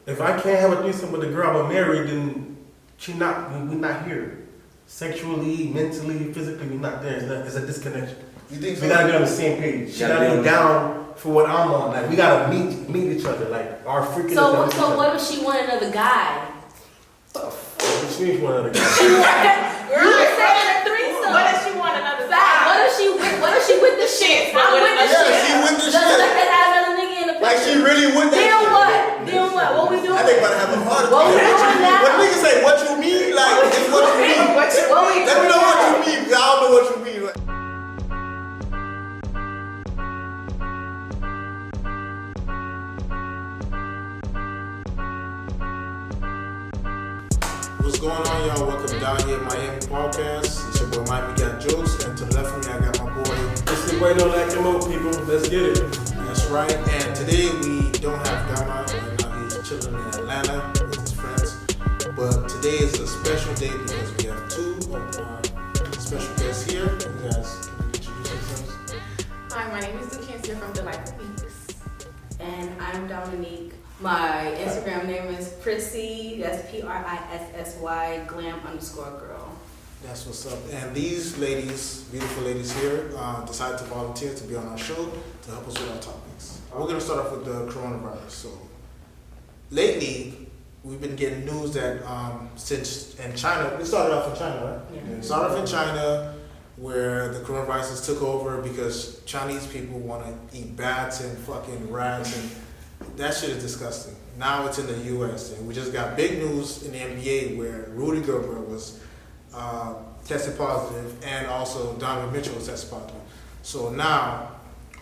If I can't have a threesome with a girl I'm married, then we're not here. Sexually, mentally, physically, we're not there. It's a disconnection. You think so? We gotta be on the same page. She gotta be down for what I'm on. Like we gotta meet each other. Like our freaking. So what if she want another guy? Which means one other guy. You were saying a threesome. What if she want another guy? What if she with the shit? I'm with the shit. Yeah, she with the shit. Like they got another nigga in the picture. Like she really with that Then shit. what? Then what? What we doing? I think about to have a heart What we attack. doing now? When niggas say what you mean, like it's what you mean. What we Let me know what you mean, because I don't know what you mean. Like, what's going on, y'all? Welcome down here at M.I.A podcast. It's your boy Mike. We got Jokes, and to the left of me, I got my boy. It's the way no like more people. Let's get it. That's right. And today we don't have Gamma. Right now he's chilling in Atlanta with his friends. But today is a special day because we have two of our special guests here. You guys can introduce yourselves. Hi, my name is Dukensia from Delightful Peaks. And I'm Dominique. My Instagram name is Prissy. That's PRISSY glam_girl. That's what's up. And these ladies, beautiful ladies here, decided to volunteer to be on our show to help us with our topics. We're going to start off with the coronavirus. So, lately, we've been getting news that since in China, we started off in China, right? Yeah. Started off in China, where the coronavirus took over because Chinese people want to eat bats and fucking rats, and that shit is disgusting. Now it's in the U.S. and we just got big news in the NBA where Rudy Gobert was tested positive, and also Donovan Mitchell was tested positive. So now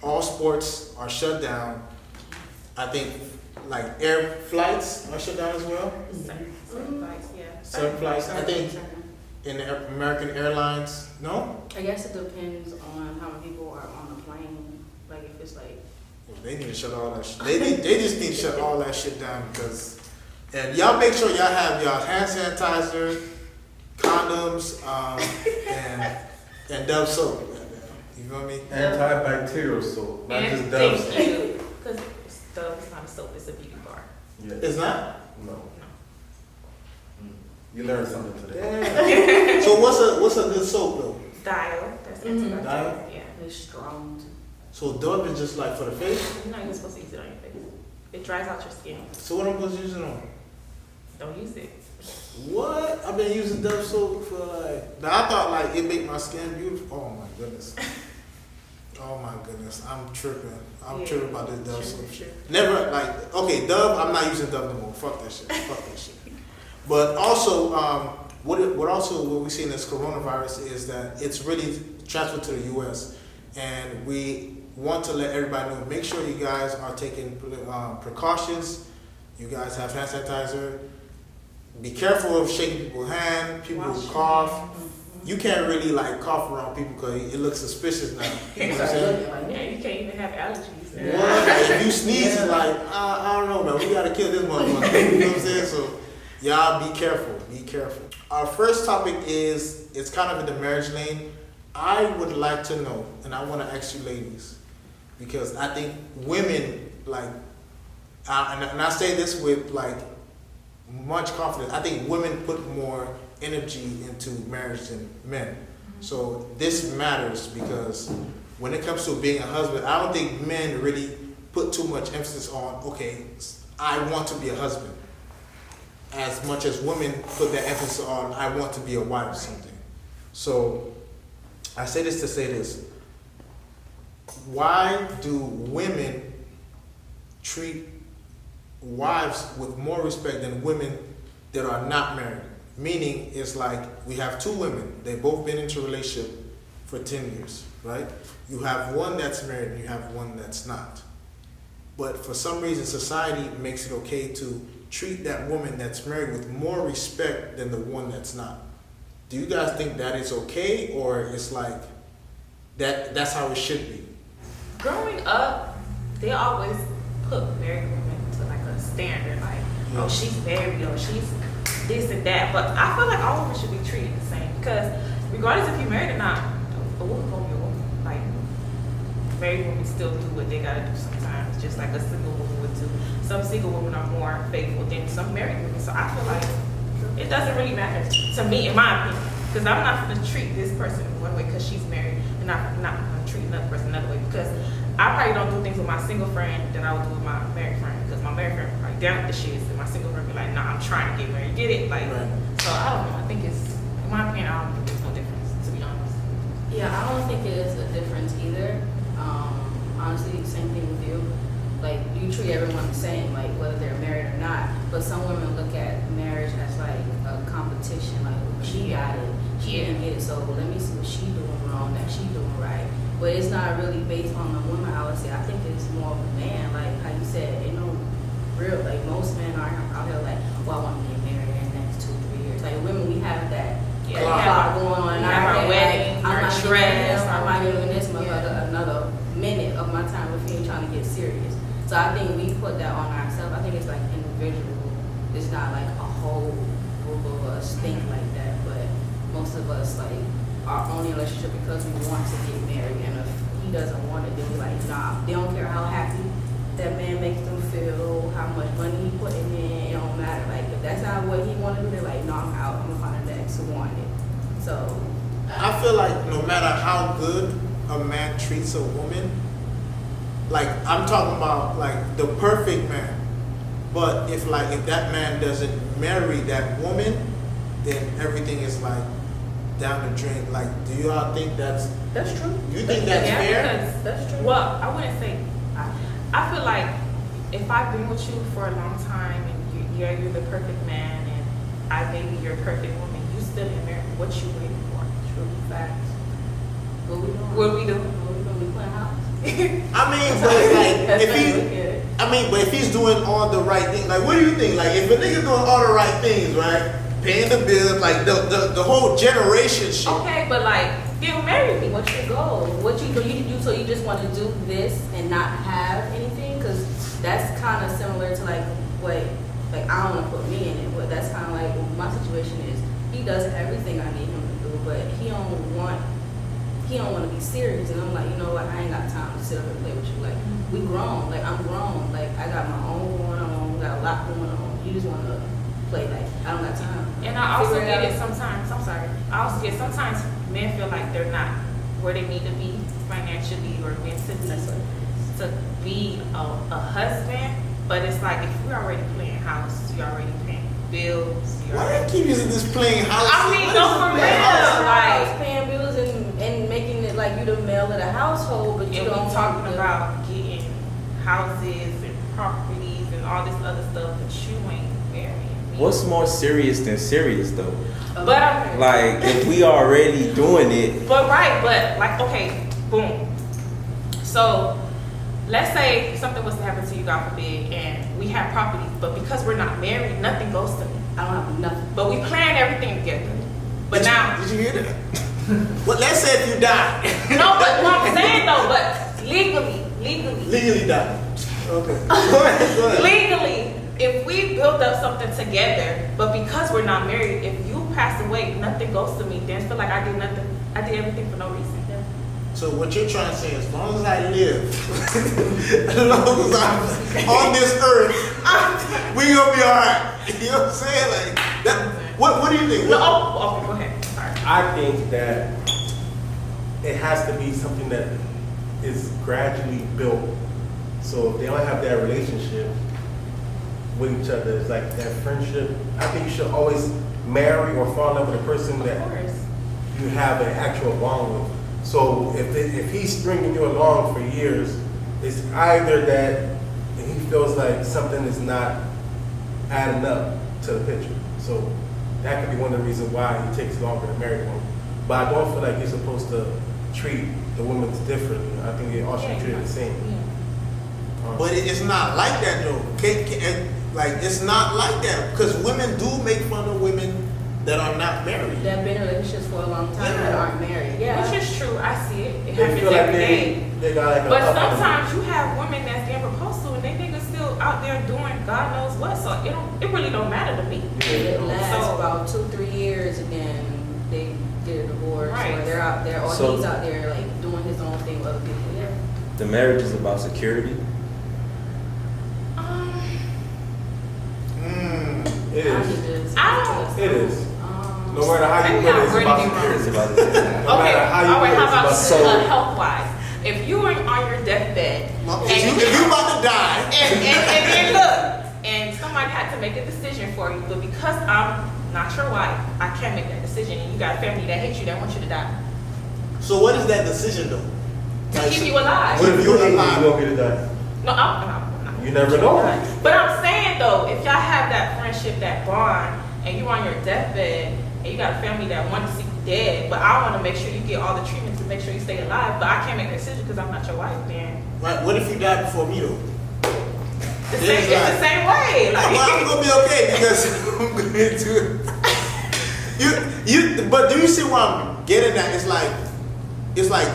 all sports are shut down. I think like air flights are shut down as well. Certain flights, yeah. Certain flights. I think in the American Airlines, no? I guess it depends on how many people are on the plane. Like if it's like. They need to shut all that shit. They just need to shut all that shit down because. And y'all make sure y'all have y'all hand sanitizer, condoms, and Dove soap. You feel me? Antibacterial soap, not just Dove Thank soap. you. Because Dove is not a soap, it's a beauty bar. Yeah. It's not? No. You learned something today. Damn. So what's a good soap though? Dial, that's Mhm. Dial? Yeah. It's strong. So Dove is just like for the face? You're not even supposed to use it on your face. It dries out your skin. So what am I supposed to use it on? Don't use it. What? I've been using Dove soap for like. Now I thought like it make my skin beautiful. Oh my goodness. Oh my goodness. I'm tripping. I'm tripping about this Dove soap shit. Never like okay, Dove. I'm not using Dove no more. Fuck that shit. Fuck that shit. But also, what we see in this coronavirus is that it's really transferred to the U.S. and we want to let everybody know. Make sure you guys are taking precautions. You guys have hand sanitizer. Be careful of shaking people's hand. People who cough. You can't really like cough around people because it looks suspicious now. You know what I'm saying? Yeah, you can't even have allergies. What? Like, if you sneeze, it's like I don't know, man. We gotta kill this motherfucker. You know what I'm saying? So y'all be careful. Be careful. Our first topic is it's kind of in the marriage lane. I would like to know, and I want to ask you ladies, because I think women like, and I say this with like much confidence. I think women put more energy into marriage than men. So this matters because when it comes to being a husband, I don't think men really put too much emphasis on, okay, I want to be a husband, as much as women put that emphasis on, I want to be a wife or something. So I say this to say this. Why do women treat wives with more respect than women that are not married? Meaning, it's like we have two women. They've both been into a relationship for 10 years, right? You have one that's married and you have one that's not. But for some reason, society makes it okay to treat that woman that's married with more respect than the one that's not. Do you guys think that is okay, or it's like that's how it should be? Growing up, they always put married women to like a standard, like, oh, she's married, or she's this and that. But I feel like all women should be treated the same because regardless if you're married or not, a woman gonna be a woman. Like married women still do what they gotta do sometimes, just like a single woman would to. Some single women are more faithful than some married women. So I feel like it doesn't really matter to me, in my opinion. Because I'm not going to treat this person one way because she's married, and I'm not going to treat another person another way. Because I probably don't do things with my single friend that I would do with my married friend. Because my married friend probably down with the shits, and my single friend be like, nah, I'm trying to get married. Get it? Like, Right. so I don't know. I think it's, in my opinion, I don't think there's no difference, to be honest. Yeah, I don't think it is a difference either. Honestly, same thing with you. Like, you treat everyone the same, like whether they're married or not. But some women look at marriage as like a competition. Like, she got it, she didn't get it, so let me see what she doing wrong, that she doing right. But it's not really based on the woman. I would say I think it's more of a man. Like how you said, you know, real. Like most men are out here like, well, I want to get married in the next 2-3 years. Like women, we have that. Yeah, Like, we have going on. we have our wedding, I'm our not dress, I'm not doing this Yeah. motherfucker another minute of my time if you ain't trying to get serious. So I think we put that on ourselves. I think it's like individual. It's not like a whole group of us think like that. But most of us like are only in a relationship because we want to get married. And if he doesn't want it, then we like, nah. They don't care how happy that man makes them feel, how much money he putting in. It don't matter. Like if that's not what he want to do, they're like, no, I'm out. I'm gonna find the next who want it. So I feel like no matter how good a man treats a woman, like I'm talking about like the perfect man, but if that man doesn't marry that woman, then everything is like down the drain. Like, do you all think that's true. you think that's Yeah, fair? because- That's true. Well, I wouldn't say. I feel like if I've been with you for a long time and you're the perfect man and I may be your perfect woman, you still in marriage. What you waiting for? True facts. What we doing? What we doing? What we doing? We playing house. I mean, but it's like That's if how you he, look at it. I mean, but if he's doing all the right things, like what do you think? Like if a nigga doing all the right things, right? Paying the bills, like the whole generation shit. Okay, but like get married me. What's your goal? What you do? So you just want to do this and not have anything? Because that's kind of similar to like what, like I don't want to put me in it, but that's kind of like what my situation is. He does everything I need him to do, but he don't want to be serious. And I'm like, you know what? I ain't got time to sit up and play with you. Like we grown. Like I'm grown. Like I got my own going on. Got a lot going on. You just want to play. Like I don't got time. And I also Figure it get out. it sometimes. I'm sorry. I also get sometimes men feel like they're not where they need to be financially or mentally That's what it to be a husband. But it's like if you're already playing house, you're already paying bills. You're Why do already, you keep using this playing house? I mean, What no, is for this real. playing house? Like- paying bills and making it like you the male of the household, but you and we don't talking want to- about getting houses and properties and all this other stuff, but you ain't marrying me. What's more serious than serious though? But I'm Like if we already doing it, But like okay, boom. So let's say something was to happen to you, God forbid, and we have property, but because we're not married, nothing goes to me. I don't have nothing. But we plan everything together. But now, Did you hear that? Well, let's say if you die. no, but what I'm saying though, but legally, Legally die. Okay. Go ahead. legally, if we build up something together, but because we're not married, if you pass away, nothing goes to me, then feel like I did nothing. I did everything for no reason. So what you're trying to say is, as long as I live, as long as I'm on this earth, we gonna be all right. You know what I'm saying? Like that. What do you think? No, okay, go ahead. Sorry. I think that it has to be something that is gradually built. So if they don't have that relationship with each other, it's like that friendship. I think you should always marry or fall in love with a person Of that course. you have an actual bond with. So if he's stringing you along for years, it's either that he feels like something is not adding up to the picture. So that could be one of the reasons why he takes longer to marry one. But I don't feel like you're supposed to treat the women differently. I think they all should be treated the same. But it's not like that though. Like it's not like that because women do make fun of women that are not married. That have been in relationships for a long time Yeah. that aren't married. Yeah. Which is true. I see it. It They happens feel like every day. they got like a But up on them. sometimes you have women that's getting proposed to and they niggas still out there doing God knows what. So it really don't matter to me. It lasts So- about 2-3 years and then they get a divorce Right. or they're out there or So- he's out there like doing his own thing with other people. Yeah. the marriage is about security. It I is. need to- I don't- It is. No matter how you Maybe put it, I'm it's ready about to be wrong. It's security. about it. No Okay, matter how you all right, put it, how it's about about security. health wise? If you were on your deathbed If you about to die, and then look, and somebody had to make a decision for you, but because I'm not your wife, I can't make that decision, and you got a family that hates you, that wants you to die. so what is that decision though? To keep you alive. What if You're you alive. want me to die? No, I'm not. You never know. But I'm saying though, if y'all have that friendship, that bond, and you on your deathbed, and you got a family that want to see you dead, but I want to make sure you get all the treatment to make sure you stay alive, but I can't make that decision because I'm not your wife, then Right? What if you die before me though? it's the same way. Like, Well, I'm gonna be okay because I'm going to. But do you see where I'm getting at? It's like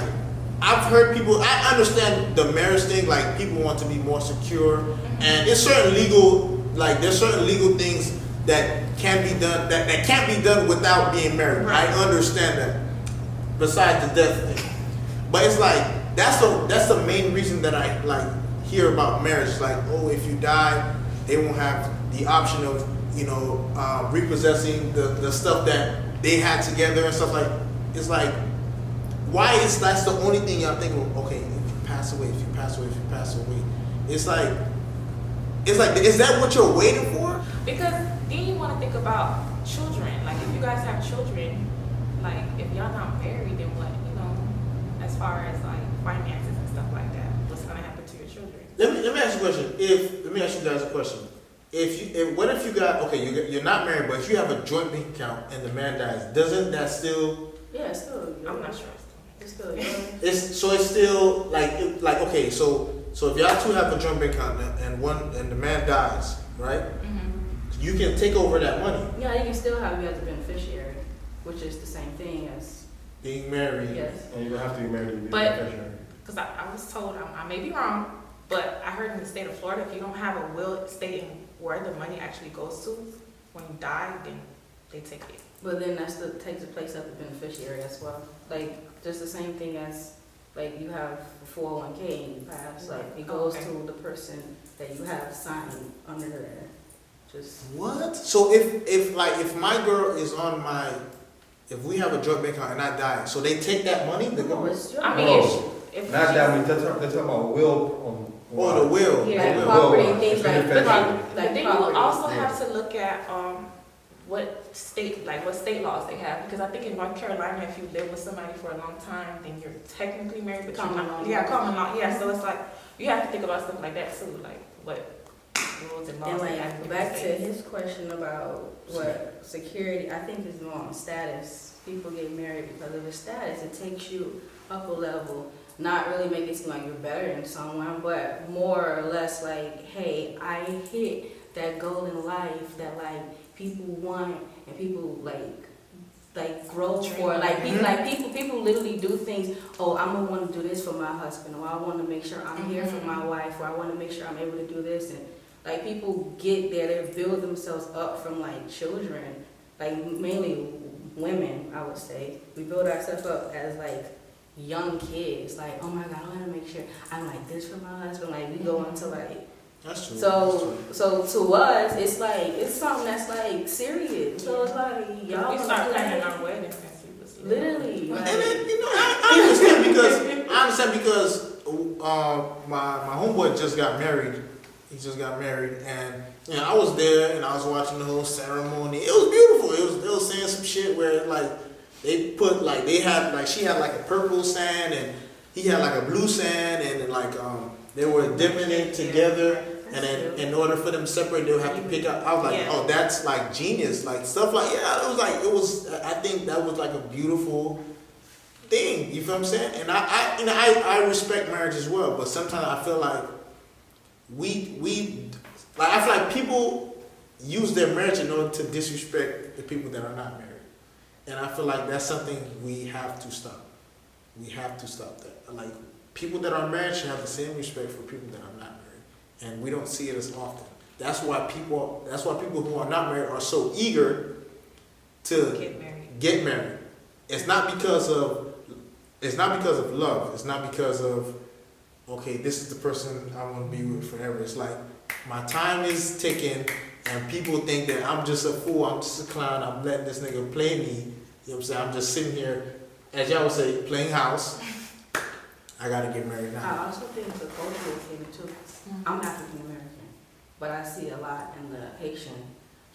I've heard people. I understand the marriage thing. Like people want to be more secure, and it's certain legal. Like there's certain legal things that can be done that can't be done without being married. Right. I understand that. Besides the death thing, but it's like that's the main reason that I like hear about marriage. Like, oh, if you die, they won't have the option of repossessing the stuff that they had together and stuff like. It's like, why is that's the only thing y'all think of? Okay, if you pass away, it's like, is that what you're waiting for? because then you want to think about children. Like if you guys have children, like if y'all not married, then what? As far as like finances and stuff like that, what's gonna happen to your children? Let me ask you a question. Let me ask you guys a question. What if you got you're not married, but if you have a joint bank account and the man dies, doesn't that still? Yeah, it's still. I'm not sure. It's still yours. It's still like okay. So if y'all two have a joint bank account and the man dies, right? Mm-hmm. You can take over that money. Yeah, you can still have you as a beneficiary, which is the same thing as Being married. yes. And you don't have to be married to be But- a professional. Because I was told, I may be wrong, but I heard in the state of Florida, if you don't have a will stating where the money actually goes to when you die, then they take it. But then that still takes the place of the beneficiary as well. Like just the same thing as like you have a 401k and you pass, like it goes Okay. to the person that you have signed under there. Just What? So if my girl is on my, if we have a joint bank account and I die, so they take that money? no, it's your I mean, No. if Not that, I mean, they're talking about will on. Oh, the will. yeah, The will. property will. and things It's like beneficiary. that. But then you property. also Yeah. have to look at what state laws they have, because I think in North Carolina, if you live with somebody for a long time, then you're technically married, but Common you're law. not. Yeah, common law. Yeah, so it's like you have to think about stuff like that too, like what rules and laws And they have. in like back to different states. his question about what security, I think is more on status. People get married because of the status. It takes you up a level. Not really make it seem like you're better than someone, but more or less like, hey, I hit that goal in life that like people want and people like grow for. Like people literally do things. Oh, I'm gonna want to do this for my husband, or I want to make sure I'm here for my wife, or I want to make sure I'm able to do this. And like people get there, they build themselves up from like children, like mainly women, I would say. We build ourselves up as like young kids, like, oh my God, I want to make sure I'm like this for my husband. Like we go into like, That's true. so to us, it's like it's something that's like serious. So it's like y'all we wanna start do planning that? our wedding since we was little. Literally. And Like, then, I understand because my homeboy just got married. He just got married, and I was there and I was watching the whole ceremony. It was beautiful. They was saying some shit where like they put like she had like a purple sand and he had like a blue sand, and like they were dipping it together. And then in order for them to separate, they would have to pick up. I was like, Yeah. oh, that's like genius, like stuff like it was. I think that was like a beautiful thing. You feel what I'm saying? And I respect marriage as well, but sometimes I feel like I feel like people use their marriage in order to disrespect the people that are not married, and I feel like that's something we have to stop. We have to stop that. Like people that are married should have the same respect for people that are not married, and we don't see it as often. That's why people who are not married are so eager to Get married. get married. It's not because of love. It's not because of, okay, this is the person I want to be with forever. It's like my time is ticking and people think that I'm just a fool, I'm just a clown, I'm letting this nigga play me. You know what I'm saying? I'm just sitting here, as y'all would say, playing house. I gotta get married I now. also think it's a cultural thing too. I'm African American, but I see a lot in the Haitian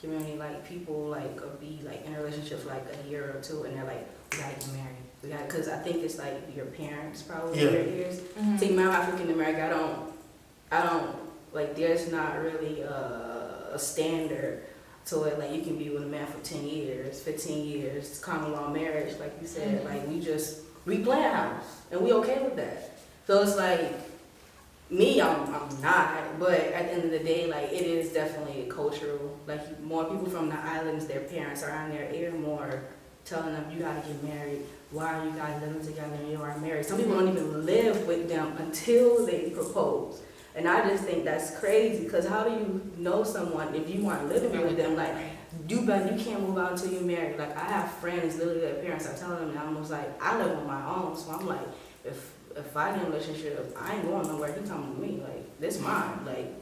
community, like people like be like in relationships like a year or two, and they're like, we gotta get married. We got, because I think it's like your parents probably in your ears. See, my African American, I don't like. There's not really a standard to it. Like you can be with a man for 10 years, 15 years, common law marriage, like you said. Like we plan house, and we okay with that. So it's like me, I'm not. But at the end of the day, like it is definitely cultural. Like more people from the islands, their parents are on their ear more, telling them you gotta get married. Why are you guys living together and you are married? Some people don't even live with them until they propose. And I just think that's crazy, because how do you know someone if you aren't living with them? Like, you can't move out until you're married. Like, I have friends, literally their parents are telling them, and I'm almost like, I live on my own, so I'm like, if I get in a relationship, I ain't going nowhere, he coming to me, like, this mine, like,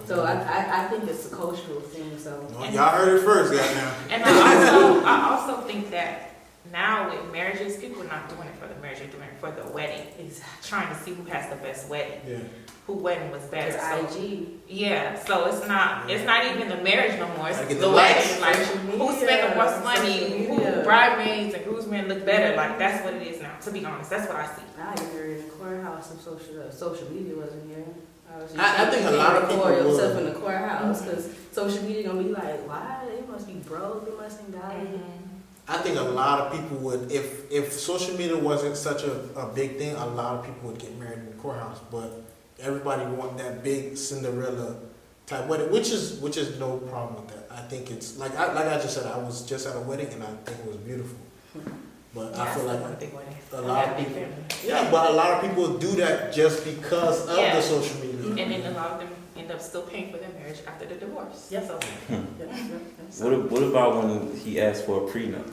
so I think it's a cultural thing, so. Well, y'all heard it first, goddamn. And I also think that now with marriages, people are not doing it for the marriage, they're doing it for the wedding. It's trying to see who has the best wedding. Yeah. Who wedding was better. It's So, IG. yeah, so it's not even the marriage no more. It's Gotta get the the wedding. likes. Like Social who's media, spending more social money, who media. bridesmaids and groomsmen look better. Like that's what it is now. To be honest, that's what I see. I get married in the courthouse if social media wasn't here. I think a lot of people record yourself would. in the courthouse, because social media gonna be like, why? They must be broke, they must think that. I think a lot of people would, if social media wasn't such a big thing, a lot of people would get married in the courthouse. But everybody want that big Cinderella type wedding, which is no problem with that. I think it's like I just said, I was just at a wedding and I think it was beautiful. But I feel like a lot of people, but a lot of people do that just because of the social media. And then a lot of them end up still paying for their marriage after the divorce. Yes. So, What about when he asked for a prenup?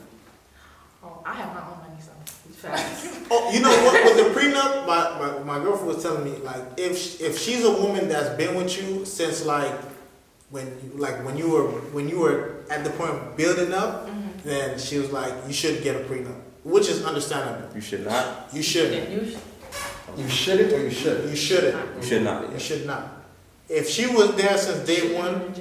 oh, I have my own money, so. Facts. Oh, you know what? With the prenup, my girlfriend was telling me, like, if she's a woman that's been with you since when you were at the point of building up, then she was like, you should get a prenup, which is understandable. You should not. You shouldn't. You shouldn't or you should? You shouldn't. You should not. You should not. If she was there since day one,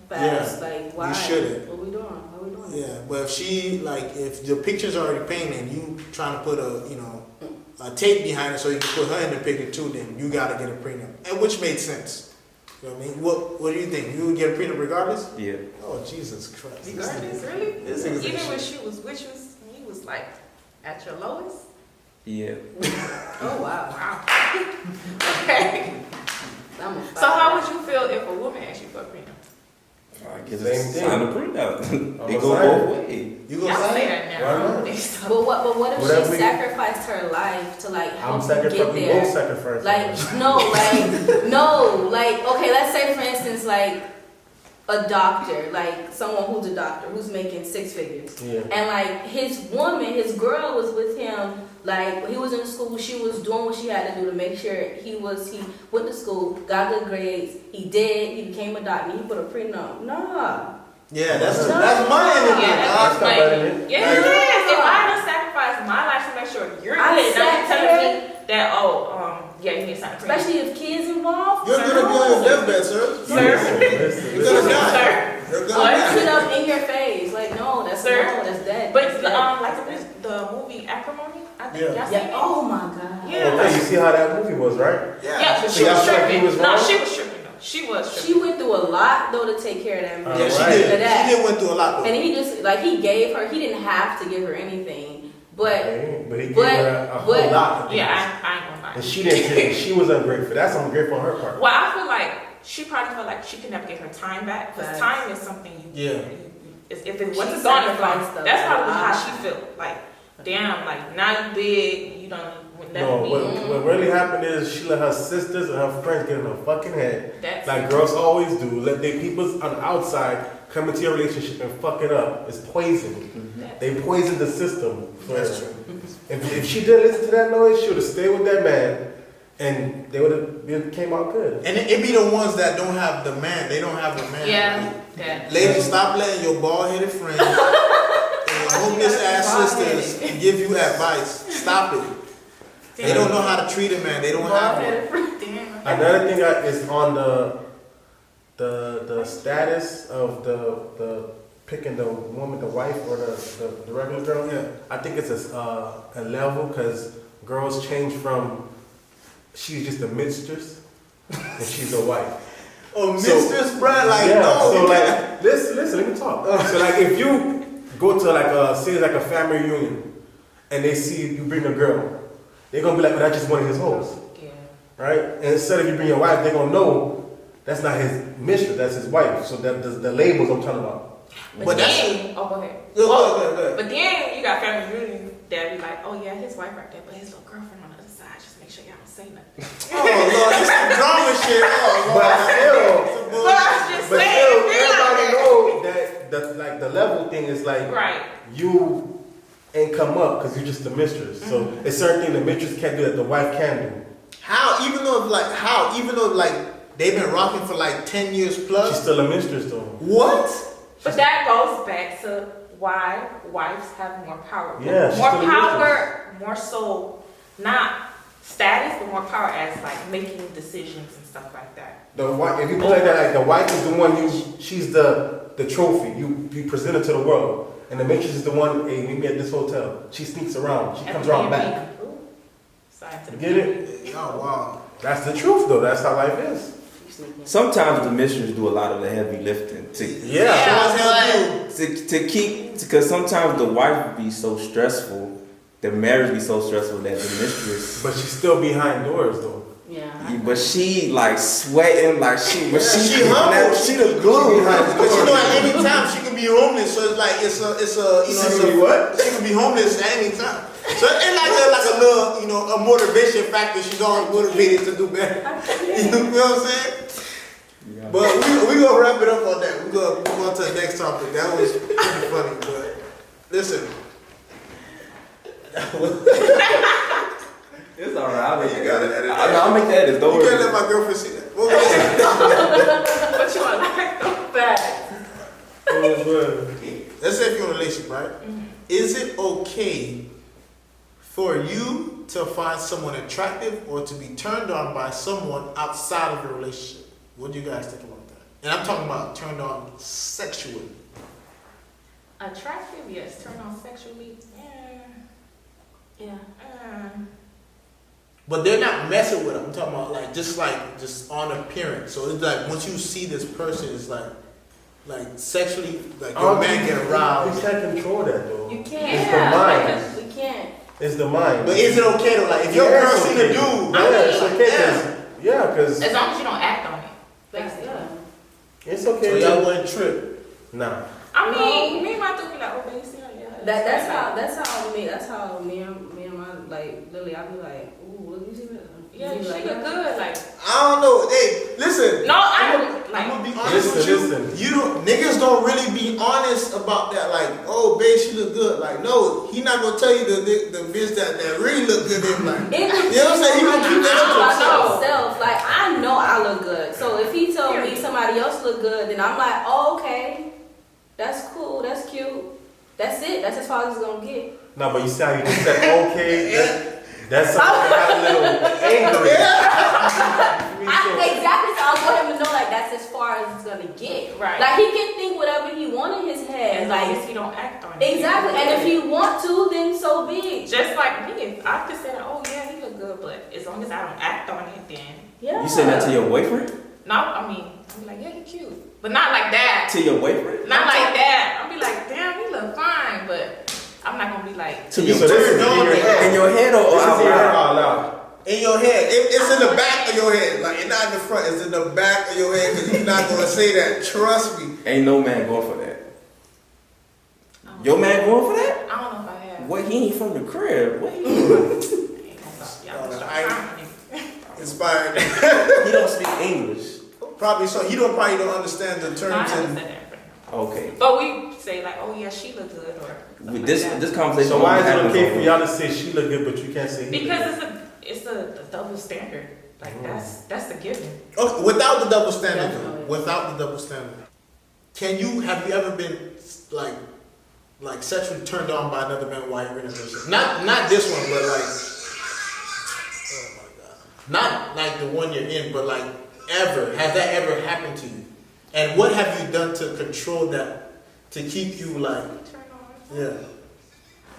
Facts. Yeah. Like, why? You shouldn't. What we doing? What we doing? yeah. But if the picture's already painted and you trying to put a tape behind it so you can put her in the picture too, then you gotta get a prenup, and which made sense. You know what I mean? What do you think? You would get a prenup regardless? Yeah. Oh Jesus Christ! Regardless, really? This nigga's Even a when shit. she was with you, he was like at your lowest? Yeah. Oh wow. Wow. Okay. I'm a So how would you feel if a woman asked you for a prenup? I guess Same it's thing. sign a prenup. It I'm go a both sign. ways. You Y'all gonna say say that now. Why I don't not? think so. But what if Whatever she we- sacrificed her life to like I'm help you sacrificing. get We both there? sacrificing. Like no, like okay, let's say for instance like a doctor, like someone who's a doctor who's making 6 figures, Yeah. and like his girl was with him. Like he was in school, she was doing what she had to do to make sure he went to school, got good grades. He became a doctor. He put a prenup. Nah. Yeah, that's No. money in it. Yeah, That's that's not like, better than it. yes, it is. If I done sacrificed my life to make sure you're I good, now sat you're telling me that, you need to sign a prenup. Especially if kids involved. You're gonna be on your deathbed, sir. Sir. Listen, You're gonna die. Sir. You're Or gonna die. sit up in your face. Like, no, that's Sir. dead. But That's dead. like the movie Acrimony, I think Yeah. y'all seen Yeah. it. Oh my God. Yeah. Okay, you see how that movie was, right? Yeah, Yeah. she y'all was feel like he tripping. was No, wrong? she was tripping. though. She was tripping. She went through a lot though to take care of that man. Yeah, she Right. did. To that. She did went through a lot though. And he just like he didn't have to give her anything, but But he gave but- her a whole but- lot. Yeah, I ain't gonna lie. And she didn't take it. She was ungrateful. That's ungrateful on her part. Well, I feel like she probably felt like she could never get her time back because Facts. time is something Yeah. if it She wasn't gone, it's gone. sacrificed stuff. That's probably how she felt. Like, damn, like now you big, you don't never No, be. what really happened is she let her sisters and her friends get in her fucking head. That's Like girls always do. Let their people on the outside come into your relationship and fuck it up. It's poison. They poisoned the system. For That's her. true. If she didn't listen to that noise, she would have stayed with that man and they would have came out good. And it be the ones that don't have the man. They don't have the man. Yeah. That. Ladies, stop letting your bald-headed friends and your homeless ass sisters give you advice. Stop it. They don't know how to treat a man. They don't have one. Damn. Another thing is on the status of the picking the woman, the wife, or the regular girl. Yeah. I think it's a level because girls change from she's just a mistress and she's a wife. Oh, mistress, bruh, like, yeah, no. so like, listen, let me talk. So like, if you go to like say like a family reunion, and they see you bring a girl, they're gonna be like, oh, that's just one of his hoes, Yeah. right? And instead of you bring your wife, they're gonna know that's not his mistress, that's his wife. So that the labels I'm talking about. But that's then, oh, go ahead. Go ahead. But then you got family reunions that be like, oh yeah, his wife right there, but his little girlfriend on the other side. Just make sure y'all don't say nothing. Oh Lord, this is drama shit. Oh Lord. But I'm just But saying, still, be like everybody that. know that the level thing is like Right. you ain't come up because you're just a mistress. So it's certain thing the mistress can't do that the wife can do. How? Even though they've been rocking for like 10 years She's plus. still a mistress though. What? But that goes back to why wives have more power. Yeah, she's more still a power, more so not status, but more power as like making decisions and stuff like that. The wife, if you put it like that, like the wife is the one she's the trophy. You present it to the world. And the mistress is the one, hey, meet me at this hotel. She sneaks around. She comes around back. Ooh. Side to the You get it? Oh wow. That's the truth though. That's how life is. Sometimes the mistress do a lot of the heavy lifting Yeah. to keep, because sometimes the wife be so stressful, the marriage be so stressful that the mistress. But she's still behind doors though. Yeah. But she like sweating like she, but She humble. she the glue. But you know, at any time she can be homeless, so it's like it's a you know She can be what? She can be homeless at any time. So it's like a little a motivation factor. She's always motivated to do better. You know what I'm saying? Yeah. But we gonna wrap it up on that. We gonna move on to the next topic. That was pretty funny, but listen. It's alright. I'll make You gotta edit that. I'll make that. Don't You worry. can't let my girlfriend see that. What was it? But you want like go back. Let's say if you're in a relationship, right? Is it okay for you to find someone attractive or to be turned on by someone outside of your relationship? What do you guys think about that? And I'm talking about turned on sexually. Attractive, yes. Turn on sexually, yeah. But they're not messing with them. I'm talking about just on appearance. So it's like once you see this person, it's like sexually, like your man get You aroused. can't control that though. You can't. It's the mind. Because we can't. It's the mind. But is it okay though? Like if your Yeah, girl it's seen okay. a dude, Yeah, it's okay. yeah. Because As long as you don't act on it. Basically. Yeah. it's So okay. y'all wouldn't trip. Nah. I mean, me and my dude be like, oh, baby, see how you That's how me and my like Lily. I be like, ooh, look, you see that? Yeah, You she like look that? good. Like, I don't know. Hey, listen. no, I don't I'm like. gonna be honest with you. Listen. You don't niggas don't really be honest about that. Like, oh, babe, she look good. Like, no, he not gonna tell you the bitch that really look good. Then like, you know what I'm saying? He gonna keep that to himself. Himself. Like I know I look good. So if he told me somebody else look good, then I'm like, oh, okay, that's cool, that's cute, that's it. That's as far as it's gonna get. No, but you see how you just said okay? That's something that got a little angry. Exactly. So I want him to know like that's as far as it's gonna get. Right. Like he can think whatever he want in his head. As long Like as he don't act on it. exactly. And if he want to, then so be it. Just like me, if I could say, oh yeah, he look good, but as long as I don't act on it, then Yeah. You say that to your boyfriend? no. I mean, I'm be like, yeah, he cute, but not like that. To your boyfriend? Not like that. I'll be like, damn, he look fine, but I'm not gonna be like. To your So this is in your head. in your head or This is out in your head loud? all loud. In your head, it's in the back of your head. Like it's not in the front. It's in the back of your head because you're not gonna say that. Trust me. Ain't no man going for that. Your man going for that? I don't know if I have. What, he ain't from the crib? What he Ain't gonna stop. Y'all gonna start crying. Inspired. He don't speak English. Probably so. He probably don't understand the No, I terms haven't and. said that. Okay. But we say like, oh yeah, she look good, or With this like that. this conversation. So why is only it happens okay over- for y'all to say she look good, but you can't say he look Because good? it's a double standard. Like that's the given. Okay, without the double standard, Definitely. without the double standard, have you ever been like sexually turned on by another man while you're in a relationship? Not this one, but like, oh my god, not like the one you're in, but like ever. Has that ever happened to you? And what have you done to control that to keep you like, yeah?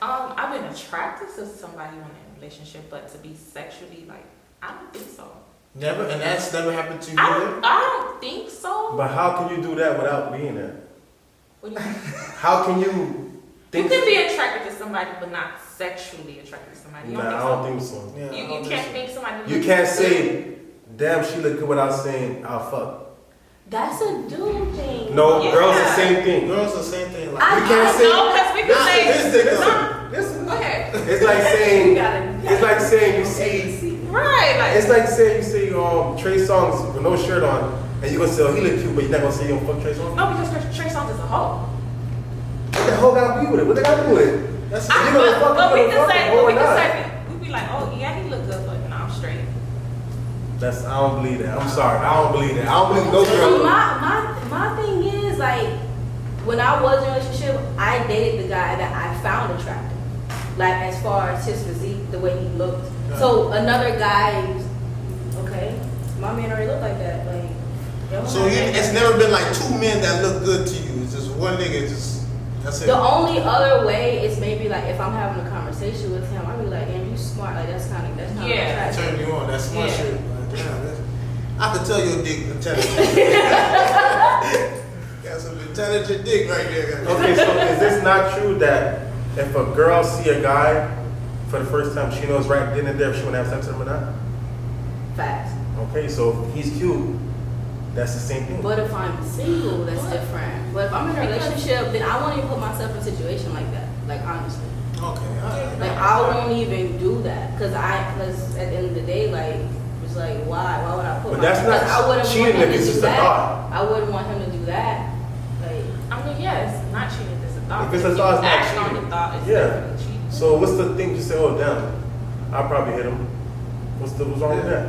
I've been attracted to somebody in a relationship, but to be sexually like, I don't think so. Never, and that's never happened to you I either. don't think so. But how can you do that without being there? What do you mean? How can you You think? can be attracted to somebody, but not sexually attracted to somebody. You Nah, I don't don't think think so. Yeah, so? I You don't can't think think somebody. You looks can't good. say, "Damn, she look good," without saying, "I'll fuck." That's a dude thing. No, Yeah. girls the same so. thing. Girls the same thing. Like, I- You can't say. No, because we can Not say. this nigga. Listen, Go ahead. it's like You saying. gotta- It's like saying you see. Right, like. It's like saying you see Threesomes with no shirt on, and you gonna say, "Oh, he look cute," but you're not gonna say you don't fuck Threesomes. No, because Threesomes is a hoe. What the hell gotta be with it? What they gotta do with it? that's You gonna fuck, But you we gonna can fuck say, him, but or we can not. say, we be like, oh yeah, he look good, but no, I'm straight. I don't believe that. I'm sorry. I don't believe that. I don't believe no So girl. my thing is like when I was in a relationship, I dated the guy that I found attractive. Like as far as his physique, the way he looked. So another guy, okay, my man already looked like that. Like, So it's never been like two men that look good to you. It's just one nigga. That's it. the only other way is maybe like if I'm having a conversation with him, I'd be like, "Damn, you smart." Like that's kind of Yeah. attractive. Turn you on. That's smart Yeah. shit. Like, damn, I could tell your dick intelligent. Got some intelligent dick right there. Okay, so is this not true that if a girl see a guy for the first time, she knows right then and there if she wanna have sex with him or not? Facts. Okay, so if he's cute, that's the same thing. But if I'm single, that's different. But if I'm in a relationship, then I won't even put myself in a situation like that. Like honestly, Okay, alright. like I won't even do that because at the end of the day, like it's like why would I put? But that's not I wouldn't cheating want him if it's to do just a that. thought. I wouldn't want him to do that. Like I mean, yeah, it's not cheating. It's a thought. If it's a you thought, it's not act on cheating. the thought, it's Yeah. definitely cheating. So what's the thing to say, "Oh damn, I'll probably hit him"? What's wrong with that?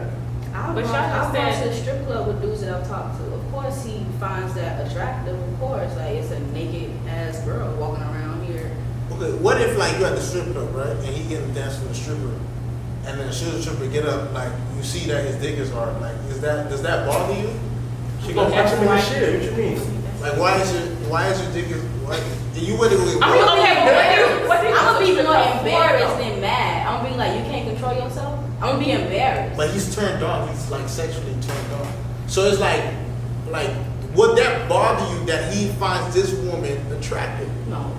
I've But gone y'all just to said- the strip club with dudes that I've talked to. Of course, he finds that attractive. Of course, like it's a naked ass girl walking around here. Okay, what if like you're at the strip club, right, and he getting dance from the stripper, and then the stripper get up, like you see that his dick is hard, like does that bother you? She gonna punch him in the shit. What you mean? Like why is your dick is why? You would it with? I mean, okay, but what do you I'm gonna be do more for, embarrassed though? than mad. I'm gonna be like, you can't control yourself. I'm gonna be embarrassed. But he's turned on. He's like sexually turned on. So it's like would that bother you that he finds this woman attractive No.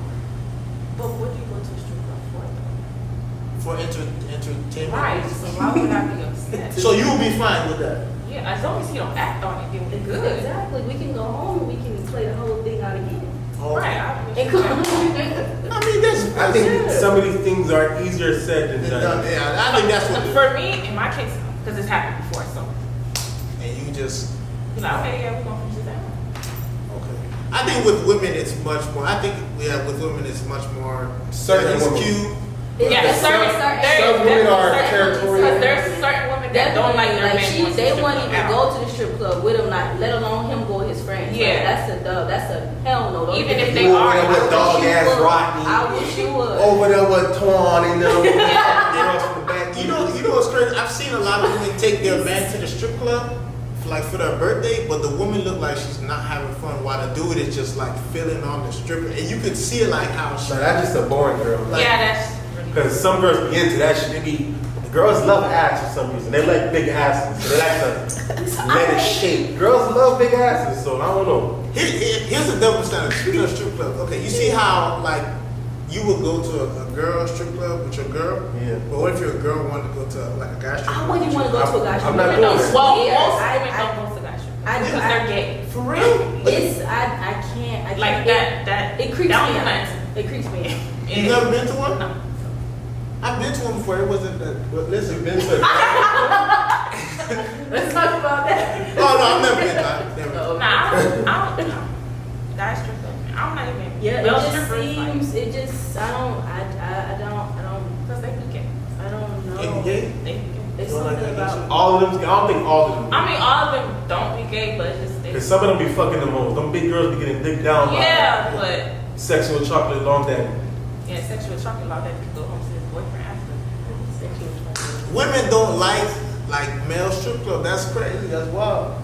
But what do you go to a strip club for, though? for entertainment? Right. So why would I be upset? So you will be fine with that. Yeah, as long as he don't act on it, then we're good. Exactly. We can go home and we can play the whole thing out again. Oh. Right. I And mean, I mean that's. I think Yeah. some of these things are easier said than Done. done. Yeah, I think that's what. for me, in my case, because it's happened before, so And you just. you know, okay, yeah, we're gonna finish this out. Okay. I think with women it's much more. I think with women it's much more. Certain he's women. cute. Yeah, There's some women are territorial. Because there's certain women that don't like their men going to the they strip won't club even out. go to the strip club with him, not let alone him go with his friends. Like, Yeah. that's a dub. That's a hell no. Don't Even do if that. they You are, over there with I wish dog you ass would. Rodney. I wish you would. Over there with Twan and them. Girls from the back. You know what's crazy? I've seen a lot of women take their man to the strip club, like for their birthday, but the woman look like she's not having fun while the dude is just like feeling on the stripper, and you could see it like how she. Nah, that's just a boring girl. Like- Yeah, that's really Because some girls be into that shit. The girls love ass for some reason. They like big asses. So they like to let it shake. Girls love big asses, so I don't know. Here's a double standard. Speaking of strip club, okay, you see how like you would go to a girl strip club with your girl, Yeah. but what if your girl wanted to go to like a guy strip club? I wouldn't want to go to a guy strip I'm club. not no, doing it. well, Yeah, most I- women I- don't go to guy strip I- clubs because I- they're gay. For real? It's I can't. Like that It creeps down me the out. line. It creeps me out. You've never been to one? No. I've been to one before. It wasn't that. But listen, Been to Let's talk about that. oh no, I've never been. I've never. Oh, Nah, I don't know. Guy strip club. I'm not even. Yeah, male it just strippers, like, seems. It just. I don't. because they be gay. I don't know. They be gay? They be gay. all of them. I don't think all of them. I mean, all of them don't be gay, but it's just Because some of them be fucking them hoes. Them big girls be getting dicked down yeah, by but sexual chocolate long daddy. yeah, sexual chocolate law that can go home to his boyfriend after. Sexual chocolate. Women don't like male strip club. That's crazy. That's wild.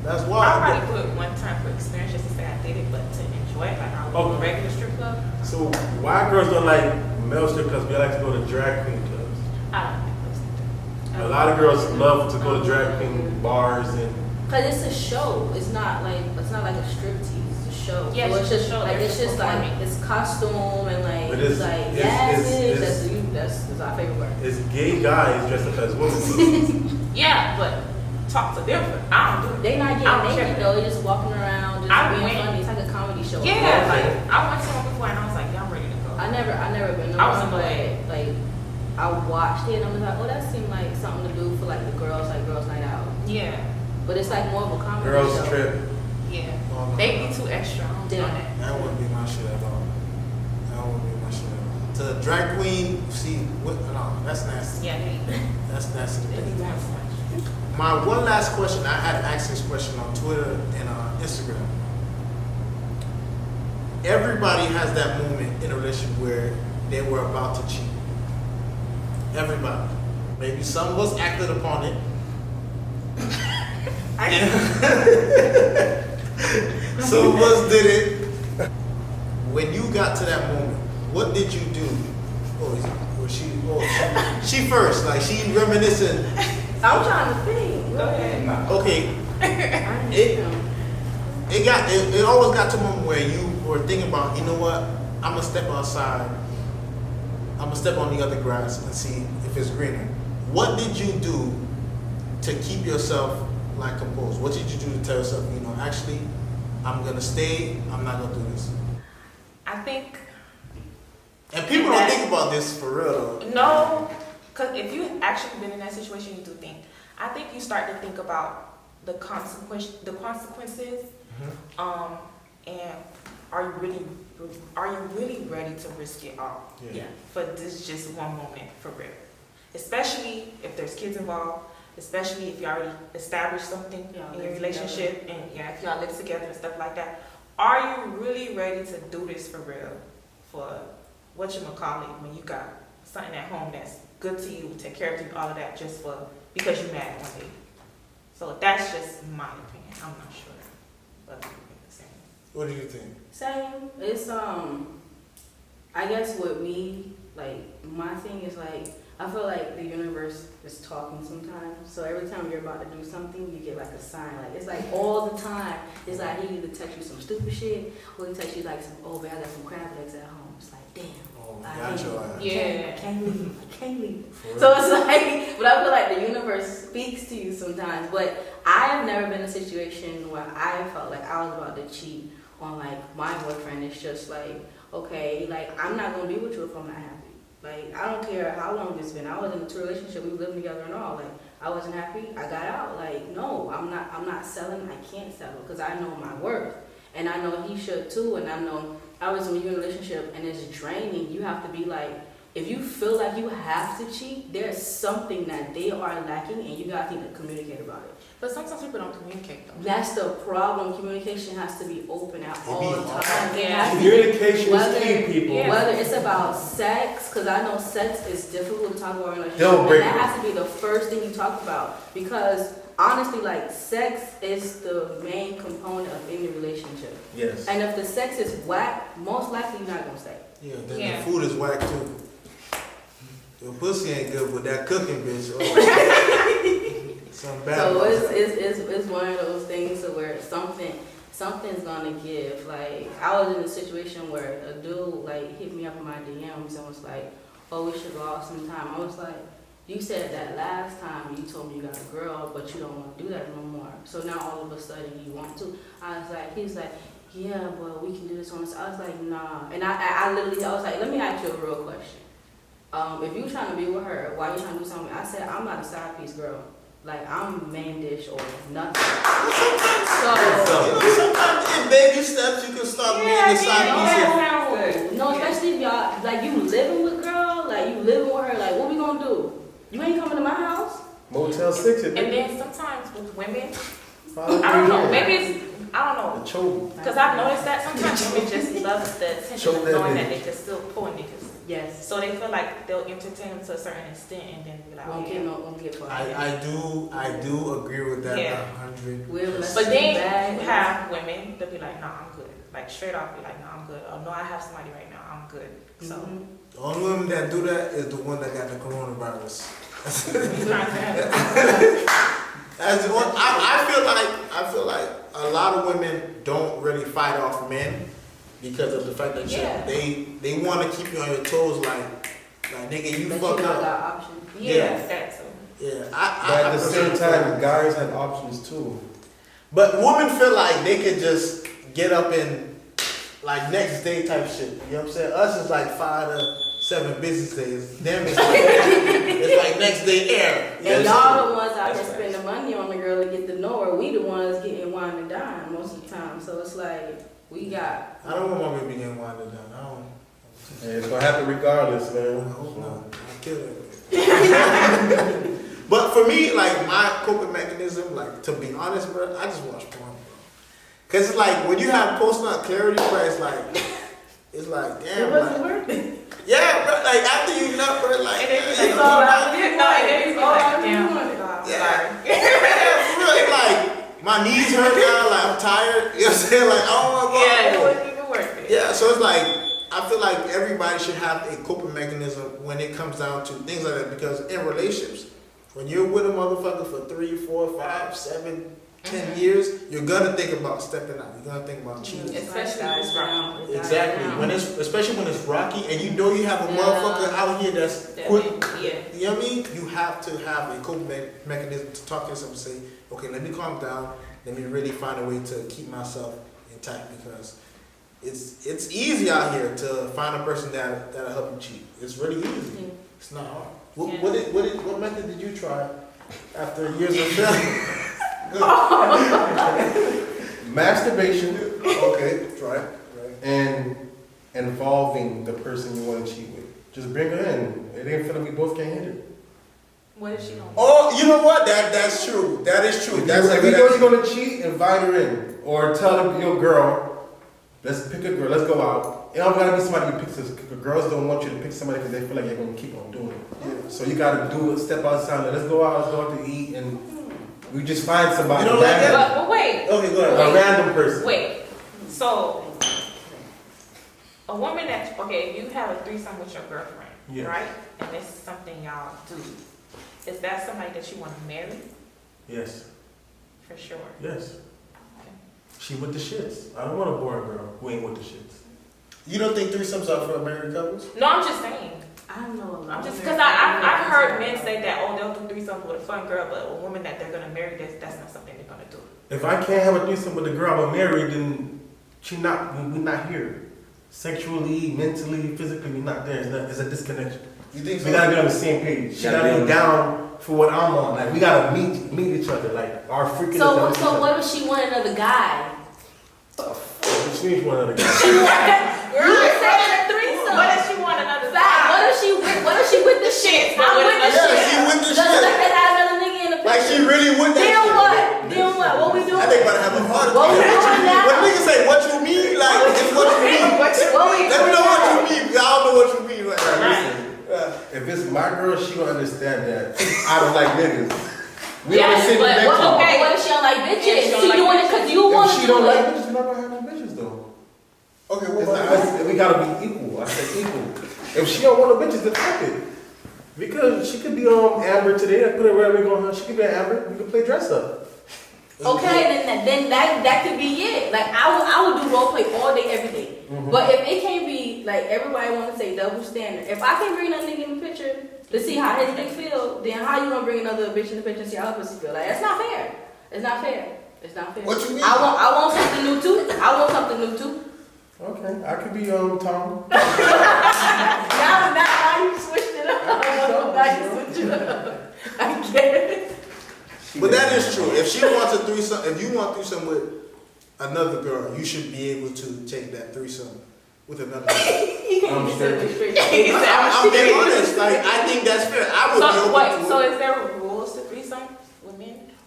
That's I wild. probably put one time for experience just to say I did it, but to enjoy it, like I would go to a regular strip club. So why girls don't like male strip clubs? They like to go to drag queen clubs. I don't think those A lot of girls love to go to drag queen bars and. Cause it's a show. It's not like a striptease. It's a show. Yeah, So it's just a show. like They're it's just like performing. it's costume and like But it's it's- like it's- that's our favorite word. It's gay guys dressed up as women. Yeah, but talk to them. I don't do it. They not I don't getting naked care. though. They just walking around, just I being went- funny. It's like a comedy show. Yeah, Okay. like I went to one before and I was like, yeah, I'm ready to go. I never been. I was on, but annoyed. like I watched it and I was like, oh, that seemed like something to do for like the girls, like girls' night out. Yeah, But it's like more of a comedy Girls show. trip. yeah. Oh, no, They no. be too extra. I don't do Yeah. that. That wouldn't be my shit at all. That wouldn't be my shit at all. To drag queen, no, that's nasty. Yeah, they That's nasty. be doing so much. My one last question, I had asked this question on Twitter and Instagram. Everybody has that moment in a relationship where they were about to cheat. Everybody. Maybe some was acted upon it. Some of us did it. When you got to that moment, what did you do? She first, like she reminiscing. I'm trying to think. Go ahead. Okay, I It- know. it always got to a moment where you were thinking about, you know what, I'm gonna step outside, I'm gonna step on the other grass and see if it's greener. What did you do to keep yourself like composed? What did you do to tell yourself, you know, actually, I'm gonna stay, I'm not gonna do this? I think And people don't think about this for real though. no, because if you actually been in that situation, you do think. I think you start to think about the consequences. And are you really ready to risk it all Yeah. for this just one moment for real? Especially if there's kids involved. Especially if you already established something Yeah, in your live relationship, and yeah, if y'all live together and stuff like that. Are you really ready to do this for real? For whatchamacallit, when you got something at home that's good to you, take care of you, all of that, just because you're mad one day. So that's just my opinion. I'm not sure. But I think the same. What do you think? Same. It's I guess with me, like my thing is like I feel like the universe is talking sometimes. So every time you're about to do something, you get like a sign. Like it's like all the time. It's like he either text you some stupid shit, or he text you like some, oh man, I got some crab legs at home. It's like damn. Oh, I got your ass. Yeah. can't leave. I can't leave. For So real. it's like, but I feel like the universe speaks to you sometimes. But I have never been in a situation where I felt like I was about to cheat on like my boyfriend. It's just like, okay, like I'm not gonna be with you if I'm not happy. Like I don't care how long it's been. I was in a two relationship. We were living together and all. Like I wasn't happy. I got out. Like no, I'm not selling. I can't settle because I know my worth, and I know he should too. And I know I was when you're in a relationship and it's draining. You have to be like, if you feel like you have to cheat, there's something that they are lacking, and you guys need to communicate about it. But sometimes people don't communicate though. That's the problem. Communication has to be open at all be the hard. time. It Yeah. has to be- Communication whether- is key, people. Yeah. Whether it's about sex, because I know sex is difficult to talk about in a relationship, Deal and breaker. that has to be the first thing you talk about. Because honestly, like sex is the main component of any relationship. Yes. And if the sex is whack, most likely you're not gonna stay. Yeah, then Yeah. the food is whack too. Your pussy ain't good with that cooking, bitch. Oh. Something bad. So about it's, that. it's one of those things to where something's gonna give. Like I was in a situation where a dude like hit me up in my DMs and was like, "Oh, we should go out sometime." I was like, "You said that last time you told me you got a girl, but you don't want to do that no more. So now all of a sudden you want to." I was like, he's like, "Yeah, but we can do this on this." I was like, "Nah," and I literally I was like, "Let me ask you a real question. If you trying to be with her, why you trying to do something?" I said, "I'm not a side piece girl. Like I'm main dish or nothing." So Sometimes in baby steps you can start being the side piece. no, especially if y'all like you living with girl, like you living with her, like what we gonna do? You ain't coming to my house. Motel 6, And then sometimes with women, Follow I don't know, through. maybe it's, I don't The know. choke. Because I've noticed that sometimes women just love the attention Choke of that knowing bitch. that they can still pull niggas. Yes. So they feel like they'll entertain them to a certain extent and then be like, oh Won't yeah. get no, won't get fucked. I do agree with that Yeah. 100. We'll let But then bag. you have women, they'll be like, nah, I'm good. Like straight off be like, nah, I'm good. Or no, I have somebody right now, I'm good. So Mhm. The only women that do that is the one that got the coronavirus. he's trying to have As the one, I feel like a lot of women don't really fight off men because of the fact that Yeah. they want to keep you on your toes, like nigga, you But fucked you up. got options. yeah, that too. Yeah, But at the same time, guys have options too. but women feel like they could just get up and like next day type shit. You know what I'm saying? Us is like 5 to 7 business days. Them is like, it's like next day air. You know And what I'm y'all the ones out That's there spending money on the girl to get to know her. We the ones getting wine and dine most of the time. So it's like we got. I don't want my baby getting winded down. I don't. Hey, it's gonna happen regardless, I man. hope not. I'll kill it. But for me, like my coping mechanism, like to be honest, bro, I just watch porn, bro. Cause it's like when you have post-nut clarity, bro, it's like damn, It wasn't like, worth it. yeah, bro, like after you nut, bro, like And then yeah, it's you know, all like, out. No, and then you be like, Oh, damn, you want it. God, yeah, sorry. yeah, for real, like my knees hurt now, like I'm tired. You know what I'm saying? Like oh my god. Yeah, it wasn't even worth it. Yeah, so it's like I feel like everybody should have a coping mechanism when it comes down to things like that because in relationships, when you're with a motherfucker for 3, 4, 5, 7, 10 years, you're gonna think about stepping out. You're gonna think about cheating. Especially Guys this down. round. Guys Exactly. down. When it's especially when it's rocky and you know you have a Yeah. motherfucker out here that's That quick. yeah. You know what I mean? You have to have a coping mechanism to talk to yourself and say, okay, let me calm down. Let me really find a way to keep myself intact because it's easy out here to find a person that'll help you cheat. It's really easy. Yeah. It's not hard. Yeah. What method did you try after years of failure? Masturbation Okay, try it. Right. and involving the person you want to cheat with. Just bring her in. It ain't feeling we both can't hit it. What if she don't? Oh, you know what? That's true. That is true. If That's you, if you know you're gonna cheat, invite her in, or tell your girl, let's pick a girl, let's go out. It don't gotta be somebody you pick. Girls don't want you to pick somebody because they feel like you're gonna keep on doing it. Yeah. So you gotta do it. Step outside. Let's go out. Let's go out to eat, and we just find somebody. You don't like random, that? But wait, Okay, go ahead. a random person. wait. So, a woman that, okay, you have a threesome with your girlfriend, Yeah. right? And this is something y'all do. Is that somebody that you want to marry? Yes. For sure. Yes. She with the shits. I don't want a boring girl who ain't with the shits. You don't think threesomes are for married couples? No, I'm just saying. I know a lot. I'm just of because men- I've heard men say that, oh, they'll do threesomes with a fun girl, but a woman that they're gonna marry, that's not something they're gonna do. If I can't have a threesome with the girl I'm married, then we're not here. Sexually, mentally, physically, we're not there. It's a disconnection. You think so? We gotta be on the same page. She gotta be down for what I'm on. Like we gotta meet each other. Like our freaking. So what if she want another guy? Which means one other guy. You just said a threesome. What if she want another Fact. guy? What if she with the shit? I'm with the Yeah, shit. she with the Let's shit. let that out another nigga in the picture. Like she really with that Then shit. what? Then what? What we doing? I think about to have a heart What we attack. doing now? When niggas say what you mean, like it's what you mean. What we Let me doing know what you now? mean. Y'all know what you mean, right? Right. If it's my girl, she gonna understand that I don't like niggas. We Yeah, on the same but connection. okay, what if she don't like bitches? Yeah, she She don't like doing it because you want If to she do don't like it. bitches, we're not gonna have no bitches though. Okay, what It's about not, we gotta be equal. I said equal. If she don't want no bitches, then fuck it. Because she could be on Amber today. I put her wherever we going. She could be on Amber. We could play dress up. Okay, then that could be it. Like I would do role play all day, every day. But if it can't be like everybody want to say double standard, if I can bring that nigga in the picture to see how his dick feel, then how you gonna bring another bitch in the picture and see how her pussy feel? Like that's not fair. It's not fair. It's not fair. What you mean? I want something new too. I want something new too. Okay, I could be Tom. Now you switched it up. Now you switched it up. I get it. But that is true. If she wants a threesome, if you want threesome with another girl, you should be able to take that threesome with another girl. You can't be straight. so straight. I'm being honest. Like I think that's fair. I would be So open wait, to so it. is there rules to threesomes?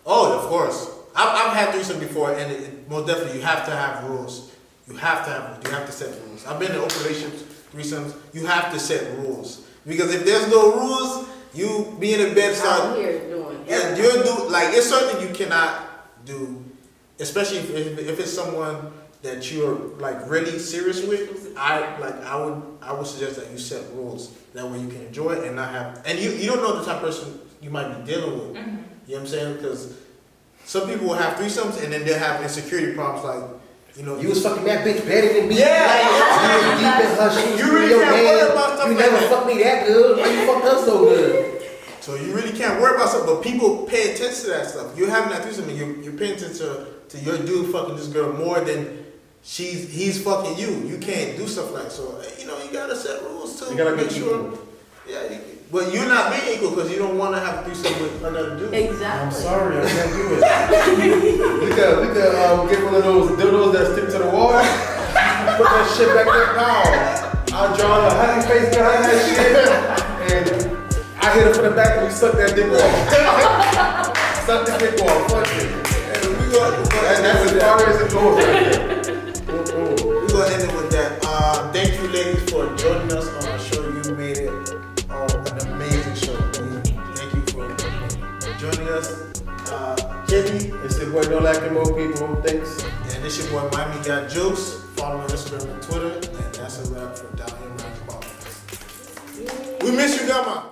Oh, of course. I've had threesome before, and most definitely you have to have rules. You have to set rules. I've been in open relationships, threesomes. You have to set rules because if there's no rules, you be in a bed start. Out here doing. Yeah, you're do like it's something you cannot do, especially if it's someone that you're like really serious with. I would suggest that you set rules that way you can enjoy it and not have. And you don't know the type of person you might be dealing with. Mm-hmm. You know what I'm saying? Because some people will have threesomes and then they'll have insecurity problems like. You was fucking that bitch better than me. Yeah, You was deep in her shoes. You really your can't man. worry about stuff You like never that. fucked me that good. Why you fucked us so good? So you really can't worry about stuff, but people pay attention to that stuff. You're having that threesome and you're paying attention to your dude fucking this girl more than he's fucking you. You can't do stuff like so. You gotta set rules too. You gotta make be sure. equal. Yeah, but you're not being equal because you don't want to have a threesome with another dude. Exactly. I'm sorry, I can't do it. we could get one of those dildos that stick to the wall. Put that shit back there, pow. I'll draw a happy face behind that shit, and I hit her from the back and we suck that dick off. Suck the dick off, fuck it. And we gonna That's as far as it goes right there. we're gonna end it with that. Thank you, ladies, for joining us on our show. You made it an amazing show. Thank you for joining us. Kenny, It's your boy, Don't Like Them Old People. Thanks. and this your boy Miami Got Jokes. Follow me on Instagram and Twitter, and that's a wrap for Down Here Rap Podcast. We miss you, Gamma.